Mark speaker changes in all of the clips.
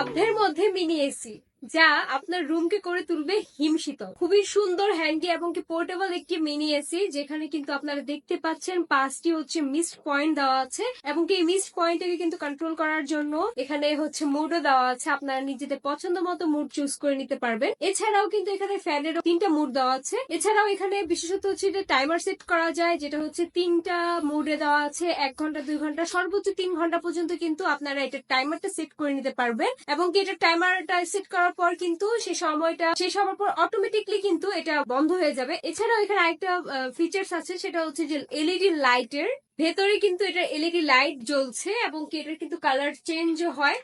Speaker 1: সাধ্যের মধ্যে mini AC, যা আপনার রুমকে করে তুলবে হিমশীতল। খুবই সুন্দর, হ্যান্ডি এবং কি পোর্টেবল একটি মিনি এসি, যেখানে কিন্তু আপনারা দেখতে পাচ্ছেন 5টি মিসড পয়েন্ট দেওয়া আছে এবং কি এই মিসড পয়েন্টটাকে কিন্তু কন্ট্রোল করার জন্য এখানে মুডও দেওয়া আছে। আপনারা নিজেদের পছন্দ মতো মুড চুজ করে নিতে পারবেন। এছাড়াও কিন্তু এখানে ফ্যানের 3টা মুড দেওয়া আছে। এছাড়াও এখানে বিশেষত যে টাইমার সেট করা যায়, যেটা 3টা মুডে দেওয়া আছে। 1 ঘন্টা, 2 ঘন্টা, সর্বোচ্চ 3 ঘন্টা পর্যন্ত কিন্তু আপনারা এটা টাইমারটা সেট করে নিতে পারবেন এবং কি এটা টাইমারটা সেট করার পর কিন্তু সেই সময়টা শেষ হওয়ার পর অটোমেটিকলি কিন্তু এটা বন্ধ হয়ে যাবে। এছাড়াও এখানে আরেকটা ফিচার্স আছে, সেটা যে এলইডি লাইটের ভেতরে কিন্তু এটা এলইডি লাইট জ্বলছে এবং কি এটার কিন্তু কালার চেঞ্জ হয়,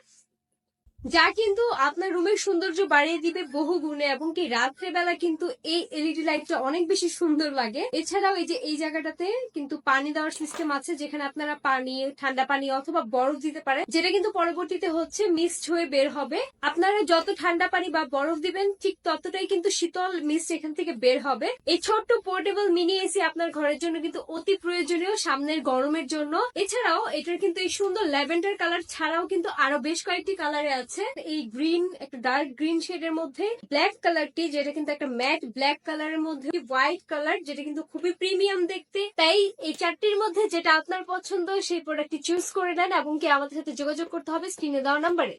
Speaker 1: যা কিন্তু আপনার রুমের সৌন্দর্য বাড়িয়ে দিবে বহু গুণে এবং কি রাত্রে বেলা কিন্তু এই এলইডি লাইটটা অনেক বেশি সুন্দর লাগে। এছাড়াও এই জায়গাটাতে কিন্তু পানি দেওয়ার সিস্টেম আছে, যেখানে আপনারা পানি, ঠান্ডা পানি অথবা বরফ দিতে পারেন, যেটা কিন্তু পরবর্তীতে মিক্সড হয়ে বের হবে। আপনারা যত ঠান্ডা পানি বা বরফ দিবেন ঠিক ততটাই কিন্তু শীতল মিক্সড এখান থেকে বের হবে। এই ছোট্ট পোর্টেবল মিনি এসি আপনার ঘরের জন্য কিন্তু অতি প্রয়োজনীয় সামনের গরমের জন্য। এছাড়াও এটার কিন্তু এই সুন্দর ল্যাভেন্ডার কালার ছাড়াও কিন্তু আরো বেশ কয়েকটি কালারে আছে। এই গ্রিন, একটা ডার্ক গ্রিন শেডের মধ্যে, ব্ল্যাক কালারটি যেটা কিন্তু একটা ম্যাট ব্ল্যাক কালারের মধ্যে, হোয়াইট কালার যেটা কিন্তু খুবই প্রিমিয়াম দেখতে। তাই এই 4টির মধ্যে যেটা আপনার পছন্দ সেই প্রোডাক্টটি চুজ করে নেন এবং কি আমাদের সাথে যোগাযোগ করতে হবে স্ক্রিনে দেওয়া নাম্বারে।